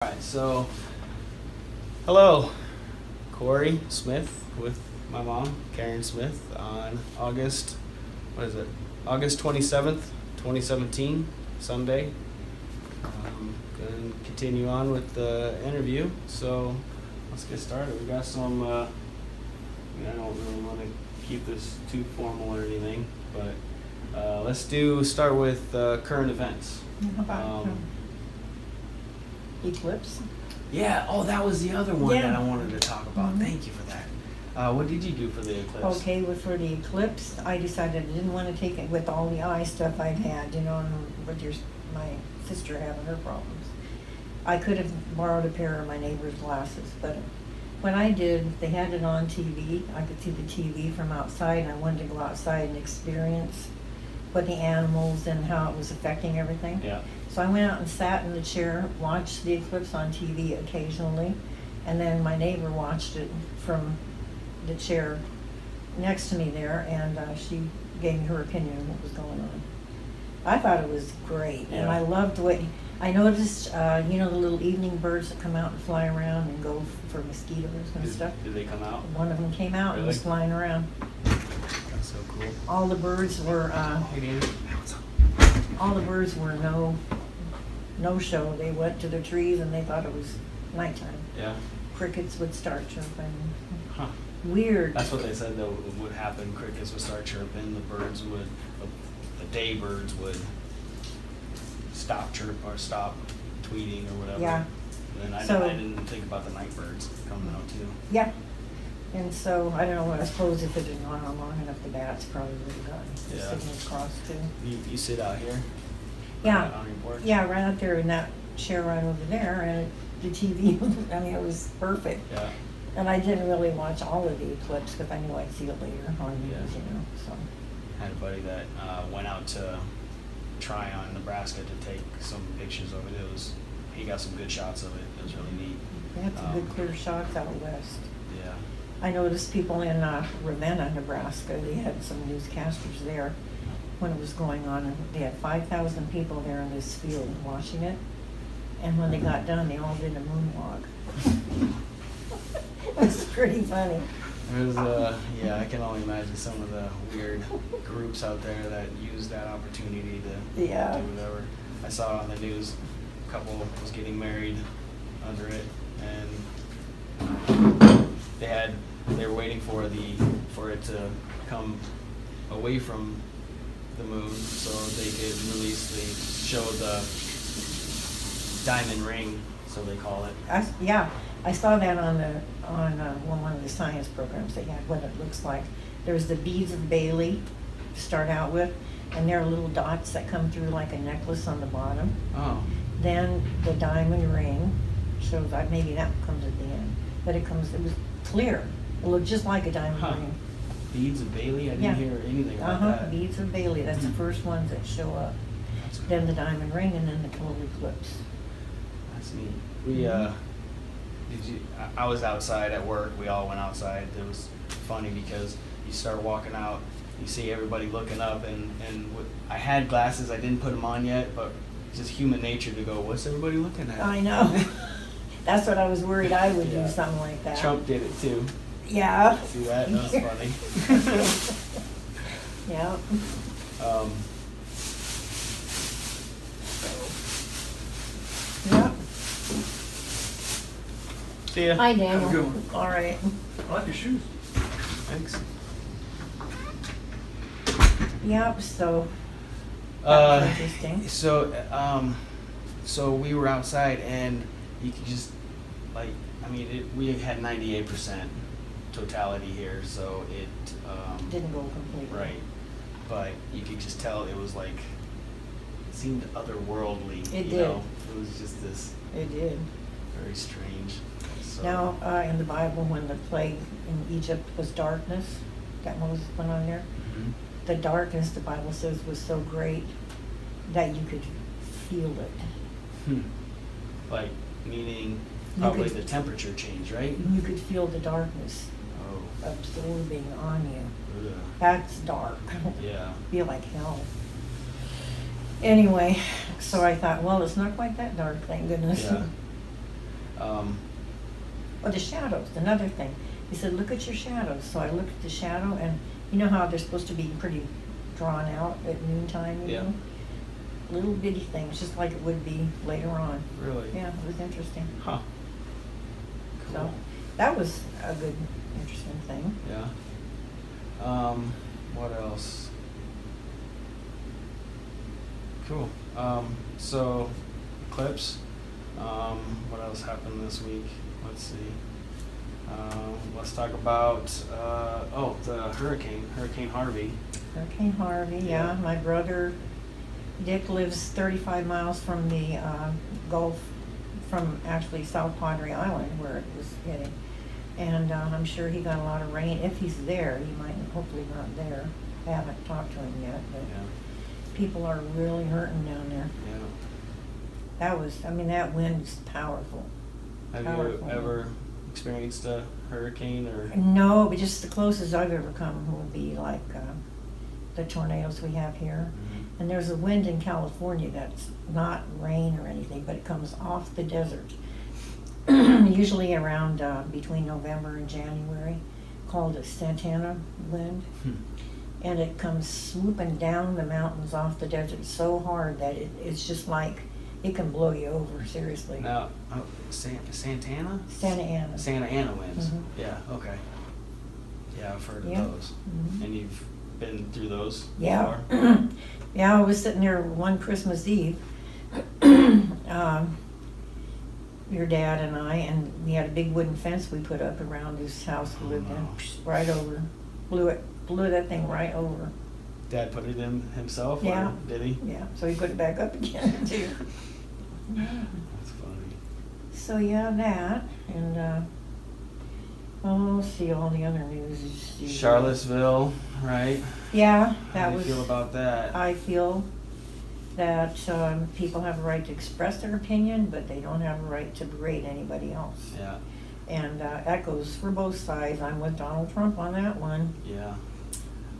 Alright, so hello, Corey Smith with my mom, Karen Smith, on August 27th, 2017, Sunday. Gonna continue on with the interview, so let's get started. We got some, I don't really want to keep this too formal or anything, but let's start with current events. How about Eclipse? Yeah, that was the other one Yeah. that I wanted to talk about. Mhm. Thank you for that. What did you do for the Eclipse? Okay, for the Eclipse, I decided I didn't want to take it with all the eye stuff I'd had, and with my sister having her problems. I could have borrowed a pair of my neighbor's glasses, but what I did, they had it on TV. I could see the TV from outside, and I wanted to go outside and experience what the animals and how it was affecting everything. Yeah. So I went out and sat in the chair, watched the eclipse on TV occasionally, and then my neighbor watched it from the chair next to me there, and she gave me her opinion on what was going on. I thought it was great, and Yeah. I loved what I noticed. The little evening birds that come out and fly around and go for mosquitoes and stuff. Did they come out? One of them came out and was Really? flying around. That's so cool. All the birds were Hey, Danny. no show. They went to the trees and they thought it was nighttime. Yeah. Crickets would start chirping. Huh. Weird. That's what they said though would happen. Crickets would start chirping. The day birds would stop stop tweeting or whatever. Yeah. And then So- I didn't think about the night birds coming out too. Yeah. And so, I don't know, I suppose if it had gone on long enough, the bats probably would have gotten the Yeah. signals crossed too. You sit out here? Yeah. On your porch? Yeah, right out there in that chair right over there, and the TV, I mean, it was perfect. Yeah. And I didn't really watch all of the eclipse because I knew I'd see it later on Yeah. news, so. I had a buddy that went out to Tryon, Nebraska to take some pictures of it. He got some good shots of it. It was really neat. They had some good clear shots out west. Yeah. I noticed people in Ravenna, Nebraska, they had some newscasters there when it was going on, and they had 5,000 people there in this field watching it. And when they got done, they all did a moonwalk. It was pretty funny. There's I can only imagine some of the weird groups out there that use that opportunity to Yeah. do whatever. I saw on the news a couple was getting married under it, and they were waiting for it to come away from the moon so they could show the diamond ring, so they call it. I saw that on one of the science programs they had, what it looks like. There's the beads of Bailey to start out with, and there are little dots that come through like a necklace on the bottom. Oh. Then the diamond ring shows that maybe that comes at the end, but it was clear. It looked just like a diamond Huh. ring. Beads of Bailey? I didn't Yeah. hear anything about that. Beads of Bailey. That's the first ones that show up. That's cool. Then the diamond ring, and then the total eclipse. That's neat. I was outside at work. We all went outside. It was funny because you start walking out, you see everybody looking up, and I had glasses. I didn't put them on yet, but it's just human nature to go, what's everybody looking at? I know. That's what I was worried I would Yeah. do, something like that. Trump did it too. Yeah. See that? That was funny. Yeah. Yeah. See ya. Hi, Daniel. Have a good one. All right. I like your shoes. Thanks. Yep, so that was interesting. So we were outside, and you could just we had 98% totality here, so it Didn't go completely. right, but you could just tell it was like it seemed otherworldly. It you did. know? It was just this It did. very strange. So, Now, in the Bible, when the plague in Egypt was darkness, that Moses went on there, Mhm. the darkness, the Bible says, was so great that you could feel it. Like meaning You probably could- the temperature change, right? You could feel the darkness Oh, absorbing on you. ugh. That's dark. Yeah. Feel like hell. Anyway, so I thought, well, it's not quite that dark, thank goodness. Yeah. Oh, the shadows, another thing. He said, look at your shadows. So I looked at the shadow, and you know how they're supposed to be pretty drawn out at noontime, you Yeah. know? Little bitty things, just like it would be later on. Really? Yeah, it was interesting. Huh. So Cool. that was a good, interesting thing. Yeah. What else? Cool. So, Eclipse. What else happened this week? Let's see. Let's talk about, the Hurricane Harvey. Hurricane Harvey, yeah. Yeah. My brother Dick lives 35 miles from the Gulf, from actually South Padre Island where it was hitting. And I'm sure he got a lot of rain. If he's there, he might, hopefully not there. I haven't talked to him yet, but Yeah. people are really hurting down there. Yeah. That wind's powerful. Have Powerful. you ever experienced a hurricane or? No, but just the closest I've ever come would be like the tornadoes we have here. Mhm. And there's a wind in California that's not rain or anything, but it comes off the desert, usually around between November and January, called a Santana wind. And it comes swooping down the mountains off the desert so hard that it's just like it can blow you over, seriously. Now, Santana? Santa Ana. Santa Ana winds. Mhm. Yeah, okay. Yeah, I've heard of Yeah. those. Mhm. And you've been through those Yeah. before? Yeah, I was sitting there one Christmas Eve, your dad and I, and we had a big wooden fence we put up around this house we lived in, wow. right over, blew that thing right over. Dad put it in himself? Yeah. Or did he? Yeah, so he put it back up again too. That's funny. So yeah, that, and let's see, all the other news is. Charlottesville, right? Yeah, How that do was. you feel about that? I feel that people have a right to express their opinion, but they don't have a right to berate anybody else. Yeah, And that goes for both sides. I'm with Donald Trump on that one. yeah.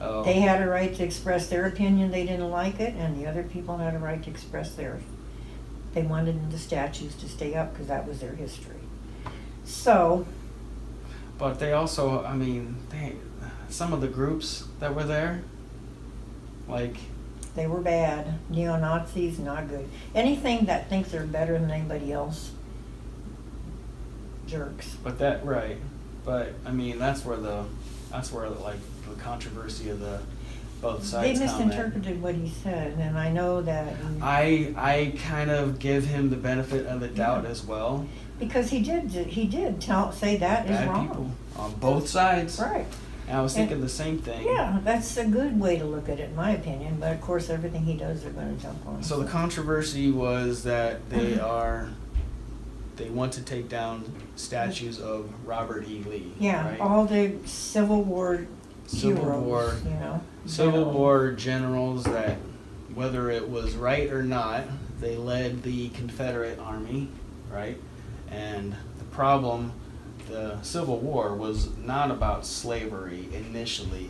Oh. They had a right to express their opinion, they didn't like it, and the other people had a right to express theirs. They wanted the statues to stay up because that was their history. So, But they also, some of the groups that were there, like, they were bad. Neo-Nazis, not good. Anything that thinks they're better than anybody else, jerks. but that, right. But, that's where like the controversy of the both They sides come in. misinterpreted what he said, and I know that. I kind of give him the benefit of the doubt Yeah. as well. Because he did say that is Bad wrong. people on both sides. Right. And I was And- thinking the same thing. Yeah, that's a good way to look at it, in my opinion, but of course, everything he does, they're gonna jump on. So the controversy was that they want to take down statues of Robert E. Lee. Yeah, right? all the Civil War Civil heroes, War- you know. Civil generals. War generals that, whether it was right or not, they led the Confederate Army, right? And the problem, the Civil War was not about slavery initially.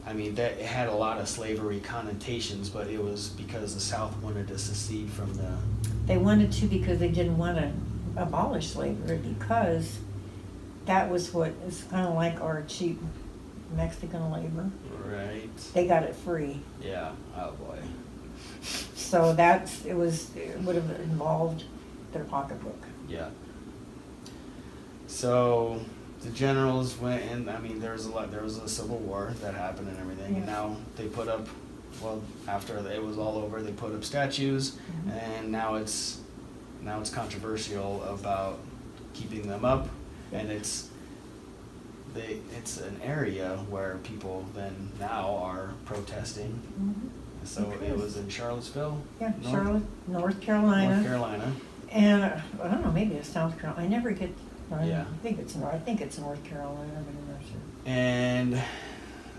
That it had a lot of slavery connotations, but it was because the South wanted to secede from the. They wanted to because they didn't want to abolish slavery, because that was what, it's kind of like our cheap Mexican labor. Right. They got it free. Yeah. Oh boy. So it would have involved their pocketbook. Yeah. So the generals went, and there was a civil war that happened and everything, and Yeah. now they put up, after it was all over, they put up statues, Mhm. and now it's controversial about keeping them up, and it's an area where people then now are protesting. Mhm. So Okay. it was in Charlottesville, Yeah, North- Charlotte, North Carolina. North Carolina. And I don't know, maybe it's South Carolina. I never get. Yeah. I think it's North Carolina, but I'm not sure. And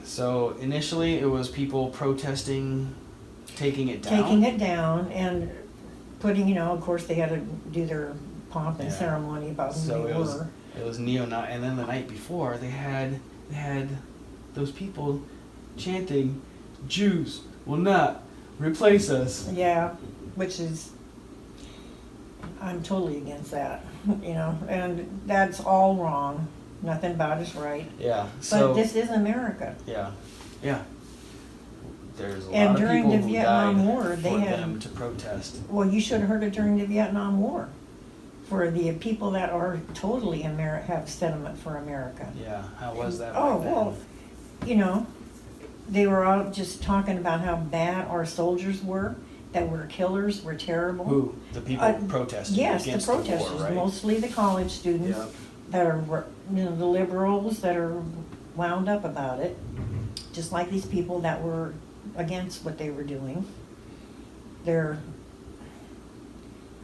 so initially it was people protesting taking it down. Taking it down and putting, of course, they had to do their pomp and Yeah. ceremony about who So they it was were. neo-Nazi, and then the night before they had those people chanting, "Jews will not replace us." Yeah, which is, I'm totally against that, and that's all wrong. Nothing about it's right. Yeah. So But this is America. yeah, yeah. There's a And lot of during people the who Vietnam died War, for they had- them to protest. Well, you should have heard it during the Vietnam War. For the people that are totally have sentiment for America. Yeah. How was that? Oh, back then? well, they were all just talking about how bad our soldiers were, that were killers, were terrible. Who? The people protesting Yes, the against protesters, the war, right? mostly the college students Yeah. that are, the liberals that are wound up about it, just like these people that were against what they were doing. They're,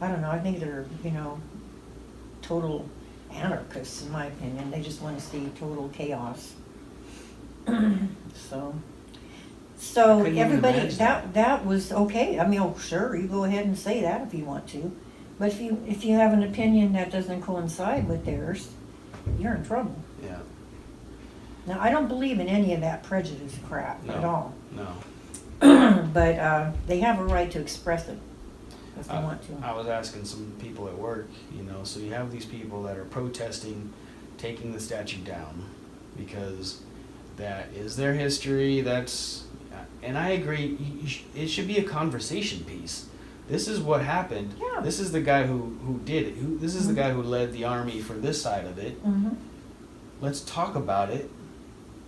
I don't know, I think they're, total anarchists, in my opinion. They just want to see total chaos. So Couldn't even everybody, imagine that was okay. I mean, oh, sure, you go ahead and say that if you want to. But if you have an opinion that doesn't coincide with theirs, you're in trouble. Yeah. Now, I don't believe in any of that prejudice crap at No. all. No. But they have a right to express it if they want to. I was asking some people at work, so you have these people that are protesting taking the statue down because that is their history. And I agree, it should be a conversation piece. This is what happened. Yeah. This is the guy who did it. This is the guy who led the army for this side of it. Mm-hmm. Let's talk about it,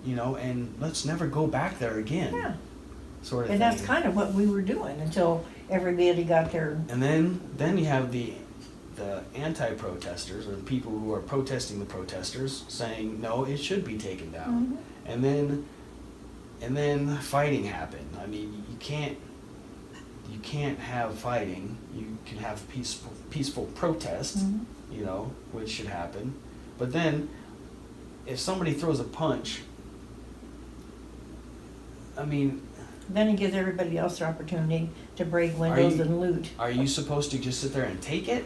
and let's never go back there again. Yeah. Sort of And thing. that's kind of what we were doing until everybody got their. And then you have the anti-protesters, or the people who are protesting the protesters, saying no, it should be taken down. Mhm. And then fighting happened. I mean, you can't have fighting. You can have peaceful protest, Mhm. Which should happen. But then, if somebody throws a punch, I mean, Then it gives everybody else the opportunity to break windows and loot. are you supposed to just sit there and take it?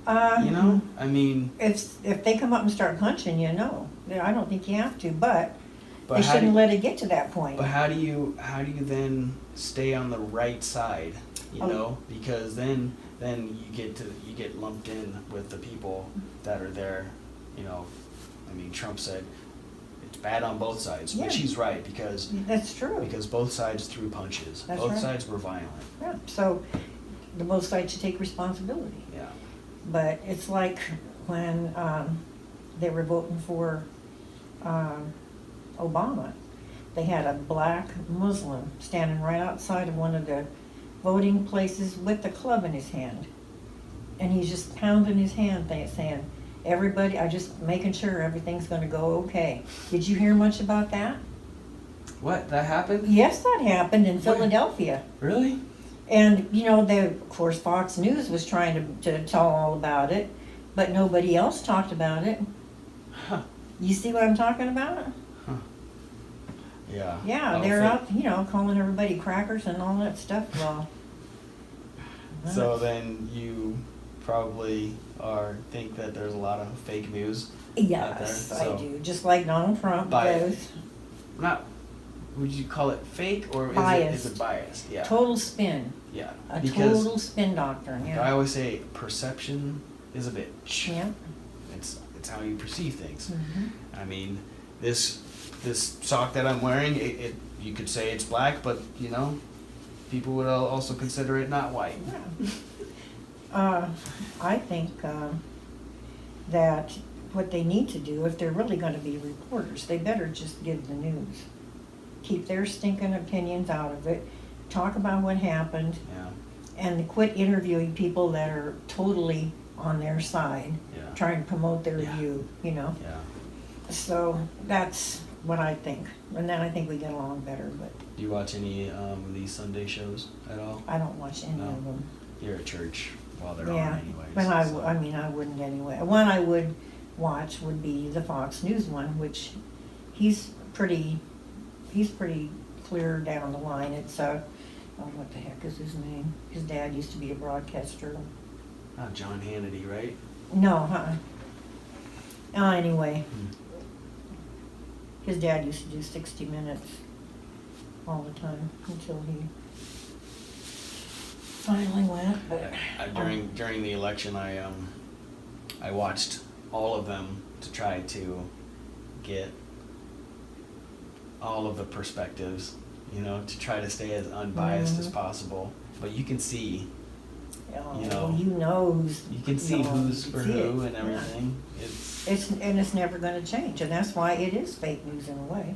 Uh, I mean, If they come up and start punching you, no. I don't think you have to, but but they how shouldn't do, let it get to that point. but how do you then stay on the right side? Oh. Because then you get lumped in with the people that are there. I mean, Trump said it's bad on both sides, Yeah. which he's right because That's true. both sides threw punches. That's Both right. sides were violent. Yeah, so the both sides should take responsibility. Yeah. But it's like when they were voting for Obama. They had a black Muslim standing right outside of one of the voting places with the club in his hand. And he's just pounding his hand saying, everybody, I'm just making sure everything's going to go okay. Did you hear much about that? What? That happened? Yes, that happened in Where? Philadelphia. Really? And, of course, Fox News was trying to tell all about it, but nobody else talked about it. Huh. You see what I'm talking about? Yeah. Yeah, they're out, calling everybody crackers and all that stuff. Well, So then you probably think that there's a lot of fake news. yes, out there, I so- do. Just like Donald Trump Bias. does. Not. Would you call it fake or is Biased. it biased? Yeah. Total spin. Yeah. A Because total spin doctrine, I yeah. always say perception is a bitch. Yeah. It's how you perceive things. Mhm. I mean, this sock that I'm wearing, it you could say it's black, but people would also consider it not white. Yeah. I think that what they need to do, if they're really going to be reporters, they better just give the news. Keep their stinking opinions out of it. Talk about what happened. Yeah. And quit interviewing people that are totally on their side, Yeah. trying to promote their Yeah. view, Yeah. So that's what I think. And then I think we get along better, but Do you watch any of these Sunday shows at all? I don't watch any No. of them. You're at church while they're Yeah, on anyways. but I so- wouldn't anyway. One I would watch would be the Fox News one, which he's pretty clear down the line. It's what the heck is his name? His dad used to be a broadcaster. John Hannity, right? No, anyway, Hmm. his dad used to do 60 Minutes all the time until he finally went, but. During the election, I watched all of them to try to get all of the perspectives, you know, to try to stay as unbiased as possible. But you can see, you know who's. you can see who's for who and everything. Yeah. It's never going to change, and that's why it is fake news in a way.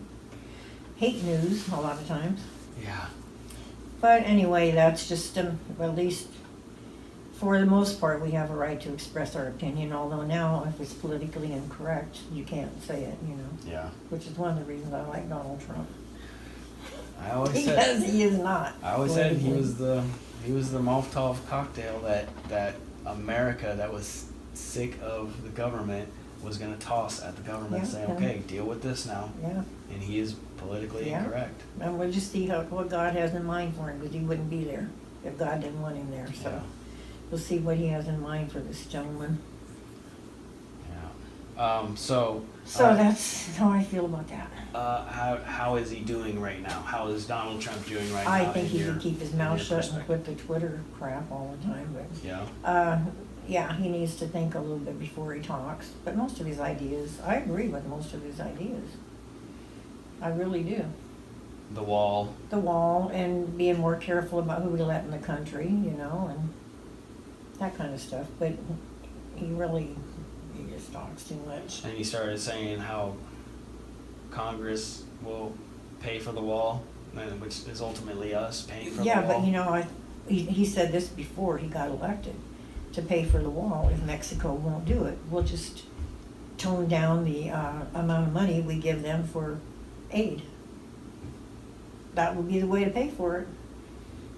Hate news a lot of times. Yeah. But anyway, that's just at least for the most part, we have a right to express our opinion. Although now, if it's politically incorrect, you can't say it. You know. Yeah. Which is one of the reasons I like Donald Trump. I always because said he is not. I always said he was the Molotov cocktail that America that was sick of the government was going to toss at the government, saying, okay, deal with this now. Yeah. And he is politically incorrect. And we'll just see what God has in mind for him, because he wouldn't be there if God didn't want him there. So we'll see what he has in mind for this gentleman. Yeah. So that's how I feel about that. How is he doing right now? How is Donald Trump doing right now? I think he can keep his mouth shut and quit the Twitter crap all the time. But yeah, he needs to think a little bit before he talks. But most of his ideas, I agree with most of his ideas. I really do. The wall, and being more careful about who to let in the country, you know, and that kind of stuff. But he just talks too much. And he started saying how Congress will pay for the wall, which is ultimately us paying for the wall. Yeah, but you know, he said this before he got elected, to pay for the wall if Mexico won't do it. We'll just tone down the amount of money we give them for aid. That would be the way to pay for it.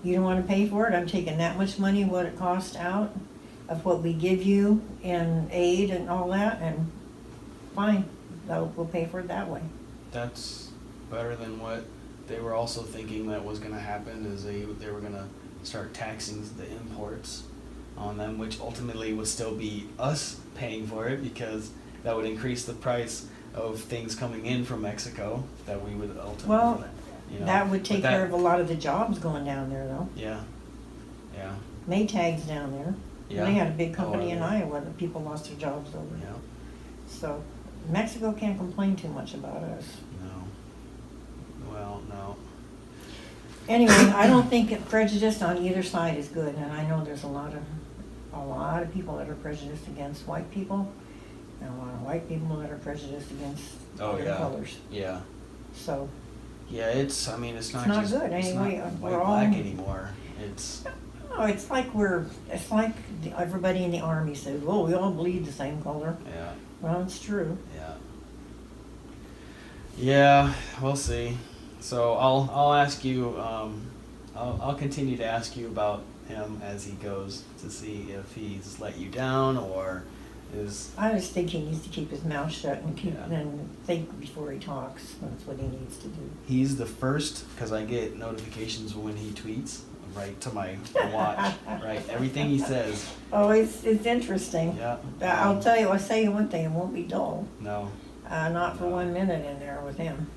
You don't want to pay for it? I'm taking that much money, what it costs out of what we give you in aid and all that, and fine, we'll pay for it that way. That's better than what they were also thinking that was going to happen, is they were going to start taxing the imports on them, which ultimately would still be us paying for it, because that would increase the price of things coming in from Mexico that we would ultimately, that would take care of a lot of the jobs going down there, though. Yeah. Maytag's down there. Yeah. They had a big company in Iowa that people lost their jobs over. Yeah. So Mexico can't complain too much about us. No. Well, no. Anyway, I don't think prejudice on either side is good, and I know there's a lot of people that are prejudiced against white people, and a lot of white people that are prejudiced against other colors. Yeah. So. Yeah, it's not just good. Anyway, it's not white black anymore. It's. No, it's like everybody in the army says, well, we all bleed the same color. Yeah. Well, it's true. Yeah. Yeah, we'll see. So I'll ask you. I'll continue to ask you about him as he goes, to see if he's let you down or is. I just think he needs to keep his mouth shut and think before he talks. That's what he needs to do. He's the first, because I get notifications when he tweets right to my watch. Right, everything he says. Oh, it's interesting. Yeah. I'll say you one thing, it won't be dull. No. Not for 1 minute in there with him.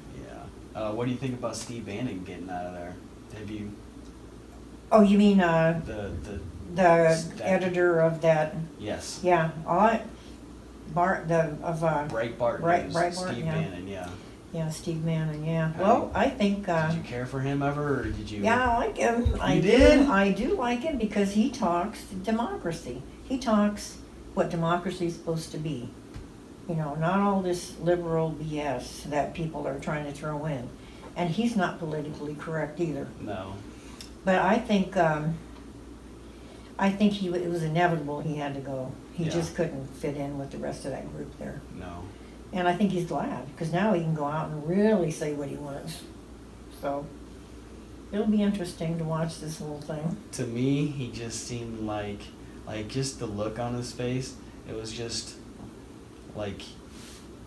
Yeah. What do you think about Steve Bannon getting out of there? Have you? Oh, you mean the editor of that? Yes. Yeah. Breitbart News, Steve Bannon. Yeah. Yeah, Steve Bannon, yeah. Well, I think... did you care for him ever, or did you... Yeah, I like him. I do like him because he talks democracy. He talks what democracy is supposed to be. You know, not all this liberal BS that people are trying to throw in. And he's not politically correct either. No. But I think it was inevitable he had to go. He just couldn't fit in with the rest of that group there. No. And I think he's glad, because now he can go out and really say what he wants. So, it'll be interesting to watch this whole thing. To me, he just seemed like just the look on his face, it was just like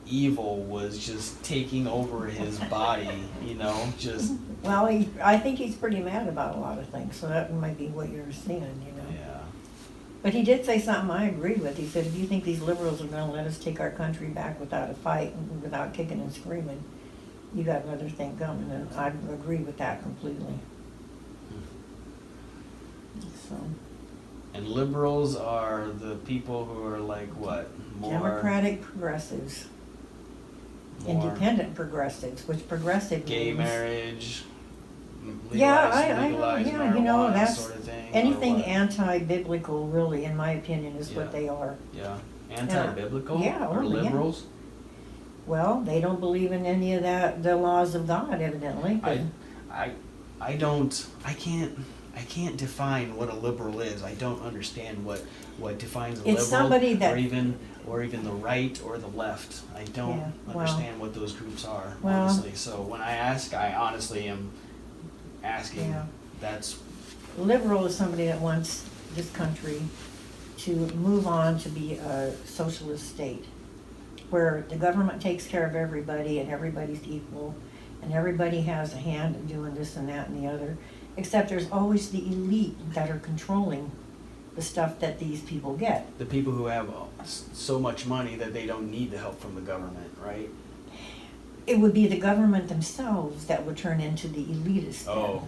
evil was just taking over his body, you know, just... Well, I think he's pretty mad about a lot of things, so that might be what you're seeing, you know. Yeah. But he did say something I agree with. He said, if you think these liberals are going to let us take our country back without a fight, without kicking and screaming, you got another thing coming. And I agree with that completely. So And liberals are the people who are like what? More Democratic progressives, more independent progressives, which progressive gay means marriage, yeah, legalize yeah, marijuana you know, that's sort of thing. or anything what? anti-biblical, really, in my opinion, is Yeah. what they are. Yeah, anti-biblical. Yeah, or oh, yeah. liberals. Well, they don't believe in any of that, the laws of God, evidently. But I don't. I can't define what a liberal is. I don't understand what defines a It's liberal, somebody that- or even the right or the left. I don't Yeah, well- understand what those groups are, Well- honestly. So when I ask, I honestly am asking. Yeah. That's liberal is somebody that wants this country to move on to be a socialist state, where the government takes care of everybody and everybody's equal, and everybody has a hand in doing this and that and the other, except there's always the elite that are controlling the stuff that these people get. the people who have so much money that they don't need the help from the government, right? It would be the government themselves that would turn into the elitists then. Oh.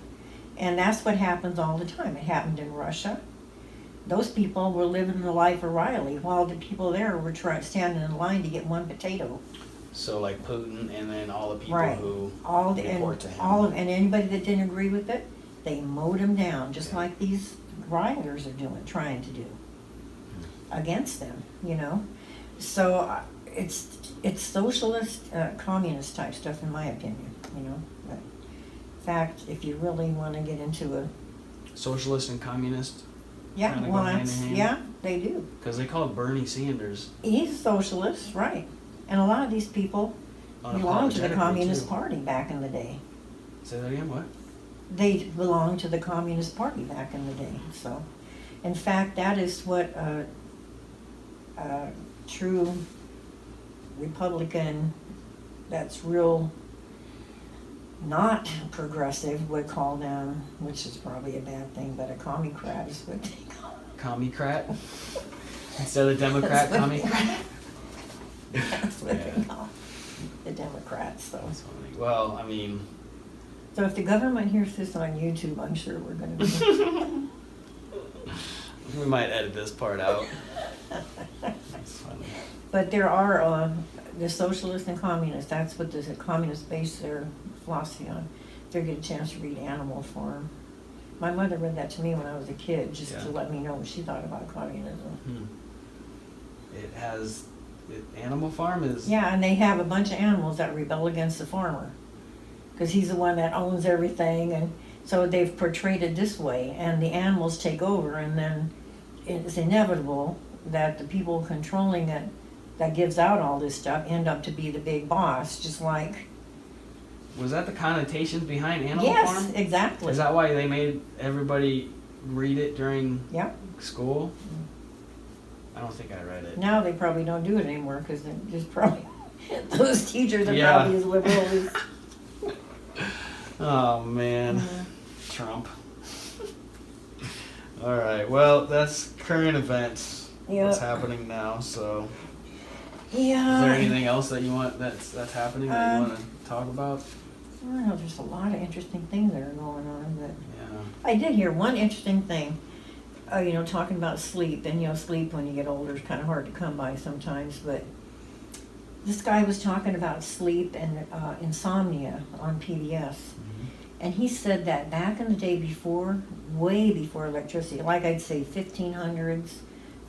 And that's what happens all the time. It happened in Russia. Those people were living the life of Riley, while the people there were standing in line to get one potato. So like Putin, and then all the people Right. who All report to him. and anybody that didn't agree with it, they mowed them down, just Yeah. like these rioters are trying to do against them. You know, so it's socialist, communist type stuff, in my opinion. You know, but in fact, if you really want to get into a Socialist and communist, yeah, Kinda go well, hand in that's, hand. yeah, they do. because they call it Bernie Sanders. He's a socialist, right? And a lot of these people belonged to the unapologetically, Communist too. Party back in the day. Say that again. What? They belonged to the Communist Party back in the day. So, in fact, that is what a true Republican that's real not progressive would call them, which is probably a bad thing, but a commie-crat is what they call them. Commie-crat? Instead of Democrat, That's what- commie-crat? That's what Yeah. they call the Democrats, so. That's funny. Well, I mean, So if the government hears this on YouTube, I'm sure we're gonna be. we might edit this part out. That's funny. But there are, the socialists and communists, that's what the communists base their philosophy on. If they get a chance to read Animal Farm. My mother read that to me when I was a kid, just Yeah. to let me know what she thought about communism. It has, Animal Farm is... Yeah, and they have a bunch of animals that rebel against the farmer. Because he's the one that owns everything, and so they've portrayed it this way, and the animals take over, and then it's inevitable that the people controlling it, that gives out all this stuff, end up to be the big boss, just like... Was that the connotations behind Animal Yes, Farm? exactly. Is that why they made everybody read it during Yep. school? I don't think I read it. Now they probably don't do it anymore, because there's probably... those teachers are Yeah. probably as liberal as... Oh, man. Mhm. Trump. All right. Well, that's current events. What's Yep. happening now? So, Yeah. is there anything else that you want that's happening that you want to talk about? I don't know, there's a lot of interesting things that are going on, but Yeah. I did hear one interesting thing. Talking about sleep, and sleep when you get older is kind of hard to come by sometimes, but this guy was talking about sleep and insomnia on PBS. And he said that back in the day way before electricity, like I'd say 1500s,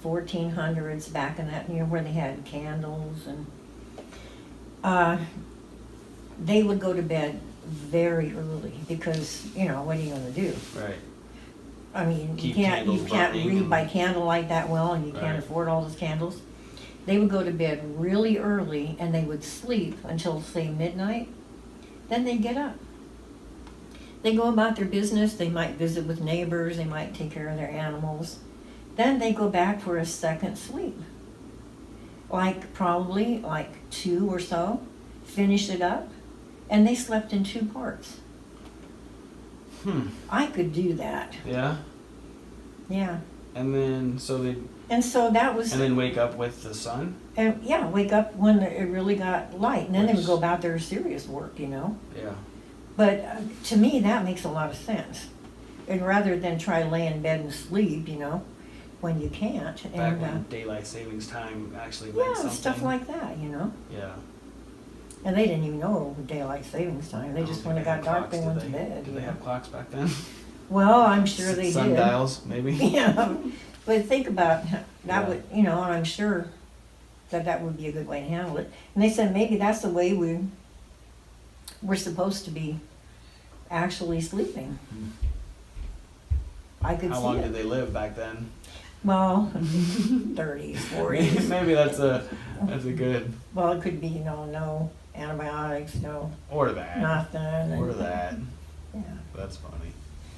1400s, back in that, where they had candles, and they would go to bed very early because, what are you gonna do? Right. I mean, Keep you candles can't burning read and- by candlelight that well, and you Right. can't afford all those candles. They would go to bed really early, and they would sleep until, say, midnight. Then they'd get up. They go about their business. They might visit with neighbors. They might take care of their animals. Then they go back for a second sleep. Probably 2 or so. Finish it up, and they slept in 2 parts. I could do that. Yeah. Yeah. And then And so that was, and then wake up with the sun. wake up when it really got light, and then they would Which- go about their serious work, Yeah. But to me, that makes a lot of sense. And rather than try lay in bed and sleep, you know, when you can't. Back And, when daylight savings time actually meant yeah, something. stuff like that, you know. Yeah. And they didn't even know daylight savings time. They I don't just, think when it they had got dark, clocks, they did went to bed. Did you they know. have clocks back then? Well, I'm sure they did. Sundials, maybe? Yeah, but think about that Yeah. would, you know, and I'm sure that would be a good way to handle it. And they said maybe that's the way we're supposed to be actually sleeping. Hmm. I could How see long it. did they live back then? Well, 30s, 40s. Maybe that's a good, Well, it could be, you know, no antibiotics, no or that, nothing. or and- that. Yeah. That's funny.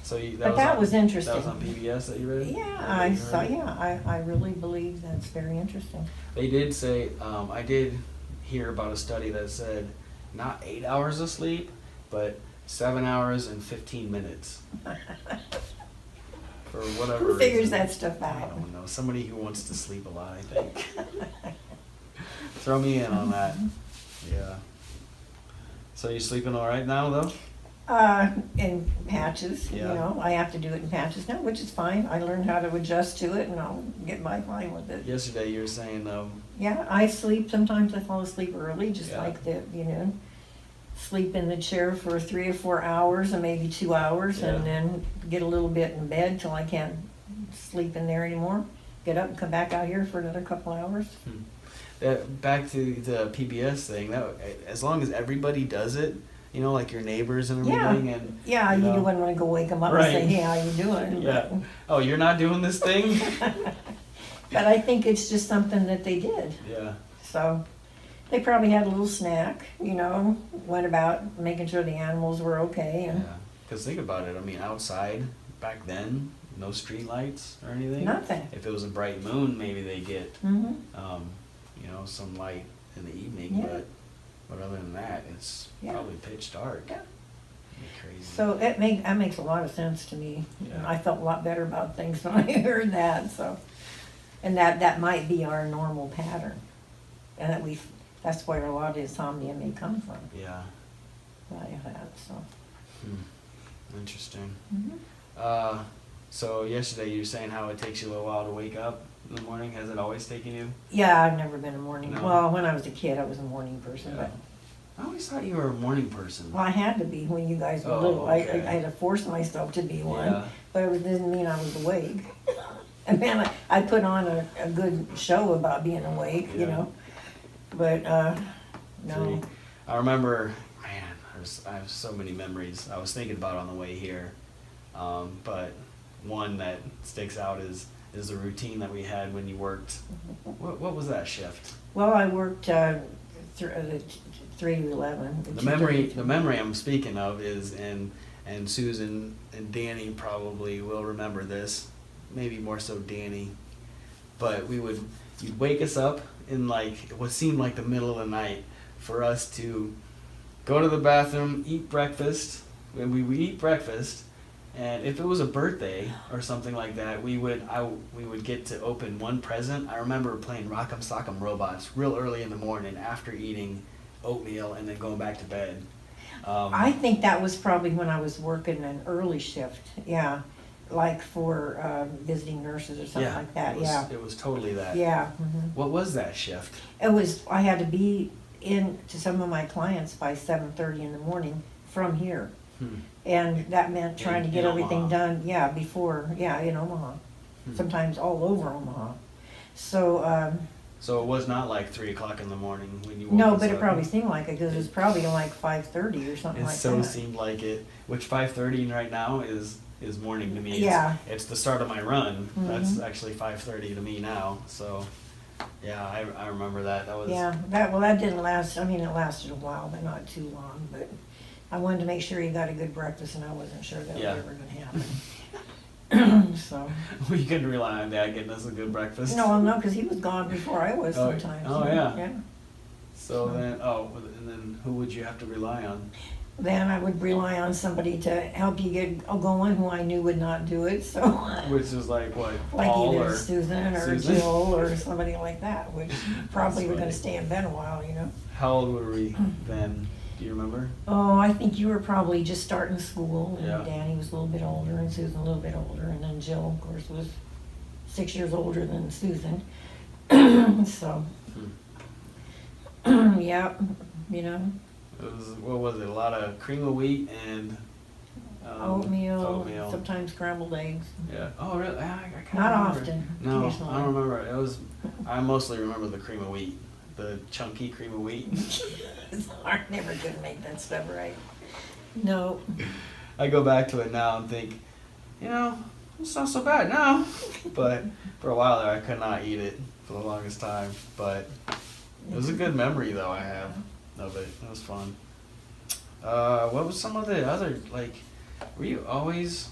So you, But that was interesting. That was on PBS that you read? Yeah, Or I you saw, heard it? yeah, I really believe that's very interesting. They did say, I did hear about a study that said not 8 hours of sleep, but 7 hours and 15 minutes. For whatever Who figures reason. that stuff I out? don't know. Somebody who wants to sleep a lot, I think. Throw me in on that. Yeah. So you sleeping all right now, though? In patches, you Yeah. know, I have to do it in patches now, which is fine. I learned how to adjust to it and I'll get by fine with it. Yesterday you were saying, Yeah, I sleep, sometimes I fall asleep early, just Yeah. like the, you know, sleep in the chair for 3 or 4 hours and maybe 2 hours Yeah. and then get a little bit in bed till I can't sleep in there anymore. Get up and come back out here for another couple hours. back to the PBS thing. That as long as everybody does it, you know, like your neighbors and Yeah. everything, and Yeah, you know. wouldn't want to go wake them up Right. and say, hey, how you doing? yeah. Oh, you're not doing this thing? But I think it's just something that they did. Yeah. So they probably had a little snack, you know, went about making sure the animals were okay. Yeah. And Because think about it. I mean, outside back then, no street lights or anything. nothing. If it was a bright moon, maybe they get, Hmm. you know, some light in the evening. Yeah. But other than that, it's Yeah. probably pitch dark. Yeah. Crazy. So that makes a lot of sense to me. Yeah. I felt a lot better about things when I heard that. So, and that might be our normal pattern, and that's where a lot of insomnia may come from. Yeah. By that. So. Interesting. Mhm. So yesterday you were saying how it takes you a little while to wake up in the morning. Has it always taken you? Yeah, I've never been a morning. No. Well, when I was a kid, I was a morning person, Yeah. but I always thought you were a morning person. well, I had to be when you guys were Oh, little. okay. I had to force myself to be one, Yeah. but it didn't mean I was awake. And then I put on a good show about being awake, you Yeah. know. But no. See, I remember, man, I have so many memories I was thinking about on the way here. But one that sticks out is the routine that we had when you worked. What was that shift? Well, I worked 3 to 11. The memory I'm speaking of is, and Susan and Danny probably will remember this, maybe more so Danny, but you'd wake us up in like what seemed like the middle of the night for us to go to the bathroom, eat breakfast, and we would eat breakfast, and if it was a birthday or something like that, we would get to open one present. I remember playing Rock'em Sock'em Robots real early in the morning after eating oatmeal and then going back to bed. I think that was probably when I was working an early shift. Yeah, like for visiting nurses or something like that. It was totally that. Yeah. Mhm. What was that shift? I had to be in to some of my clients by 7:30 in the morning from here. And that meant trying to get In everything Omaha. done, in Omaha. Sometimes all over Omaha. So it was not like 3 o'clock in the morning when you woke No, us but it up. probably seemed like it, because it was probably like 5:30 or something It like so that. seemed like it, which 5:30 right now is morning to me. It's, Yeah. It's the start of my run. That's Mhm. actually 5:30 to me now. So, yeah, I remember that. That was. Yeah, that didn't last, I mean, it lasted a while, but not too long, but I wanted to make sure you got a good breakfast, and I wasn't sure that was Yeah. ever gonna happen. So, We couldn't rely on Dad getting us a good breakfast. no, because he was gone before I was Oh, sometimes. oh, yeah. Yeah. So then, and then who would you have to rely on? Then I would rely on somebody to help you get going who I knew would not do it, so. Which was like what? Like Paul either or Susan or Susan? Jill or somebody like that, which probably were funny. gonna stay in bed a while, you know. How old were we then? Do you remember? Oh, I think you were probably just starting school, and Yeah. Danny was a little bit older, and Susan a little bit older, and then Jill, of course, was 6 years older than Susan. So, yeah, you know, It was, what was it? A lot of cream of wheat and oatmeal, sometimes scrambled eggs. Yeah. Oh, really? I can't Not remember. often, No, occasionally. I don't remember. It was. I mostly remember the cream of wheat, the chunky cream of wheat. I never could make that stuff right. No. I go back to it now and think, you know, it's not so bad now. But for a while there, I could not eat it for the longest time. But it was a good memory, though, I have of it. It was fun. What was some of the other, like, were you always,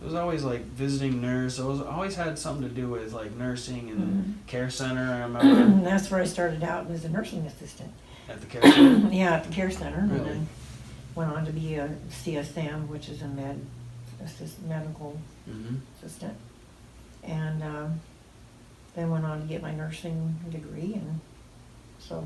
it was always like visiting nurse. It was always had something to do with like nursing and care center, I remember. That's where I started out as a nursing assistant. At the care center? Yeah, at the care center. And Really? then went on to be a CSM, which is a medical Mm-hmm. assistant. And then went on to get my nursing degree, and so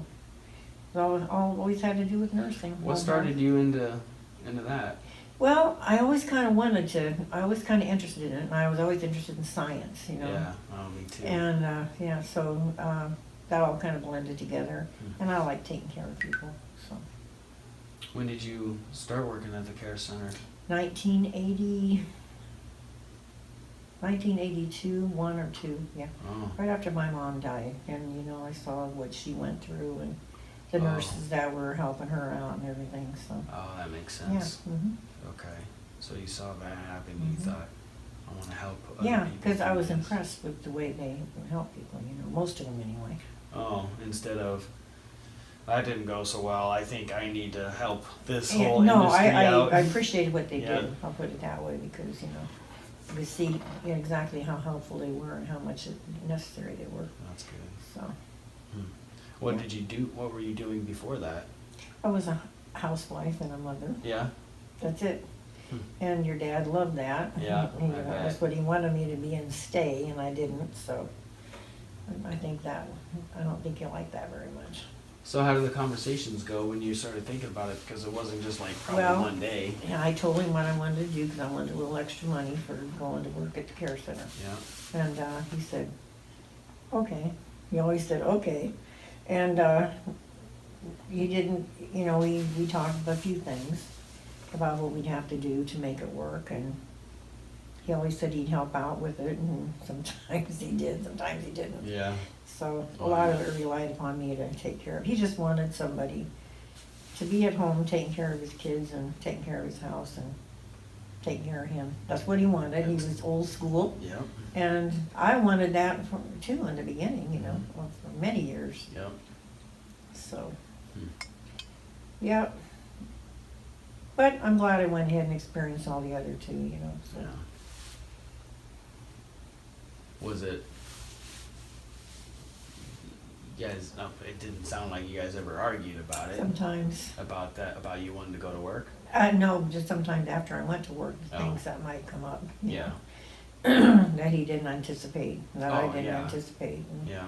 it always had to do with nursing. What started you into that? Well, I always kind of wanted to. I was kind of interested in it, and I was always interested in science, you know. Yeah, oh, me too. And yeah, so that all kind of blended together, and I like taking care of people. So When did you start working at the care center? 1982, 1 or 2, yeah. Oh, Right after my mom died, and you know, I saw what she went through, and the nurses that were helping her out and everything. So oh, that makes yeah, sense. Okay, so you saw that happen. You thought, I want to help other yeah, people because I through was this." impressed with the way they help people. You know, most of them anyway. Oh, instead of, that didn't go so well, I think I need to help this Yeah, whole no, industry out. I appreciated what they Yeah. did. I'll put it that way, because you know, you see exactly how helpful they were and how much necessary they were. That's good. So What Yeah. did you do? What were you doing before that? I was a housewife and a mother. Yeah. That's it. Hmm. And your dad loved that. Yeah, You I know, bet. that's what he wanted me to be and stay, and I didn't. So I think that I don't think he liked that very much. So how did the conversations go when you started thinking about it? Because it wasn't just like probably Well, one day. Yeah, I told him what I wanted to do because I wanted a little extra money for going to work at the care center. Yeah. And he said, okay. He always said, okay. And he didn't, you know, we talked about a few things about what we'd have to do to make it work. And he always said he'd help out with it. And sometimes he did, sometimes he didn't. Yeah. So a lot of it relied upon me to take care of. He just wanted somebody to be at home taking care of his kids and taking care of his house and taking care of him. That's what he wanted. He was old school. Yep. And I wanted that too in the beginning, you know, for many years. Yep. So, Hmm. yeah. But I'm glad I went ahead and experienced all the other two, you know. So. Yeah. Was it? You guys, no, it didn't sound like you guys ever argued about it. Sometimes. About that, about you wanting to go to work. No, just sometimes after I went to work, Oh. things that might come up. you Yeah. know, that he didn't anticipate, that I Oh, didn't yeah. anticipate. And Yeah.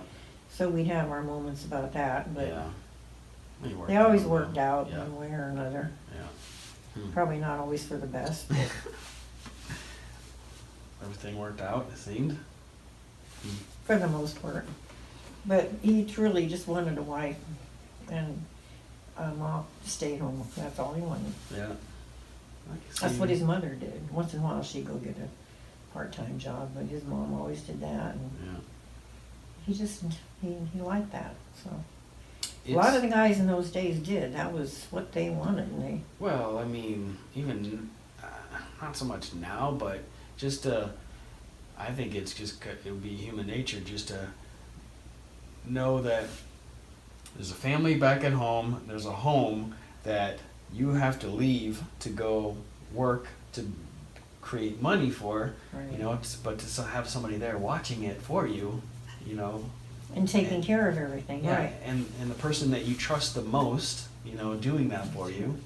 so we'd have our moments about that, but Yeah. You worked they always out worked well. out Yeah. one way or another. Yeah. Probably not always for the best, but Everything worked out, it seemed. for the most part. But he truly just wanted a wife and a mom to stay home. That's all he wanted. Yeah. That's what his mother did. Once in a while, she'd go get a part-time job, but his mom always did that. And Yeah. he liked that. So a lot of the guys in those days did. That was what they wanted, and they. Well, I mean, even not so much now, but just I think it's just it would be human nature just to know that there's a family back at home. There's a home that you have to leave to go work to create money for. Right. You know, but to have somebody there watching it for you, you know. And taking care of everything, Yeah, right? and the person that you trust the most, you know, doing that for you.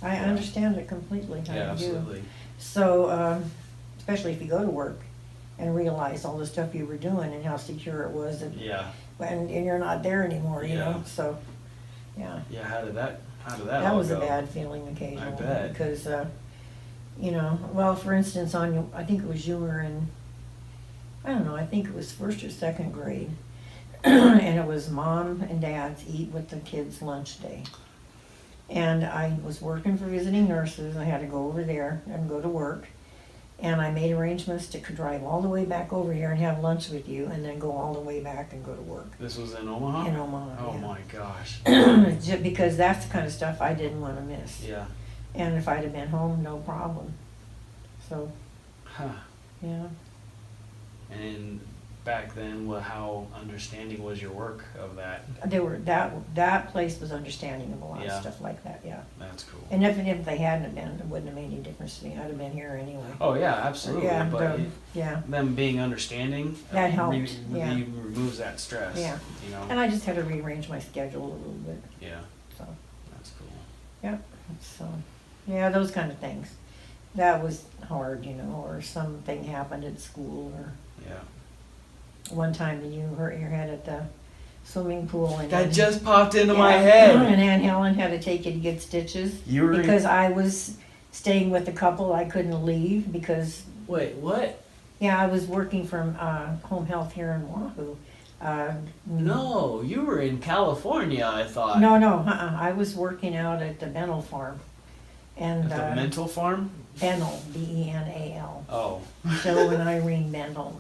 I Yeah. understand it completely. I Yeah, do. absolutely. So, especially if you go to work and realize all the stuff you were doing and how secure it was, and Yeah. and you're not there anymore, you Yeah. know. So, Yeah. Yeah, how did that That all was go? a bad feeling occasionally. I bet. Because, well, for instance, I think it was you were in, I don't know, I think it was first or second grade. And it was mom and dad's eat with the kids lunch day. And I was working for visiting nurses. I had to go over there and go to work. And I made arrangements to drive all the way back over here and have lunch with you and then go all the way back and go to work. This was in Omaha? In Omaha, Oh yeah. my gosh. Just because that's the kind of stuff I didn't want to miss. Yeah. And if I'd have been home, no problem. So, Huh. yeah. And back then, how understanding was your work of that? That place was understanding of a lot Yeah. of stuff like that, yeah. That's cool. And if they hadn't been, it wouldn't have made any difference to me. I'd have been here anyway. Oh yeah, absolutely. Yeah, But yeah. them being understanding That helped, yeah. removes that stress. Yeah. You know. And I just had to rearrange my schedule a little bit, Yeah, so, that's cool. yeah. So, yeah, those kind of things. That was hard, or something happened at school, or Yeah. one time you hurt your head at the swimming pool. And That just popped into yeah, my head. And Aunt Helen had to take you to get stitches. You were Because I was staying with a couple, I couldn't leave because, Wait, what? yeah, I was working from home health here in Wahoo. No, you were in California, I thought. No, I was working out at the Benel farm. And At the mental farm? Benel, Benal. Oh. Joe and Irene Benel.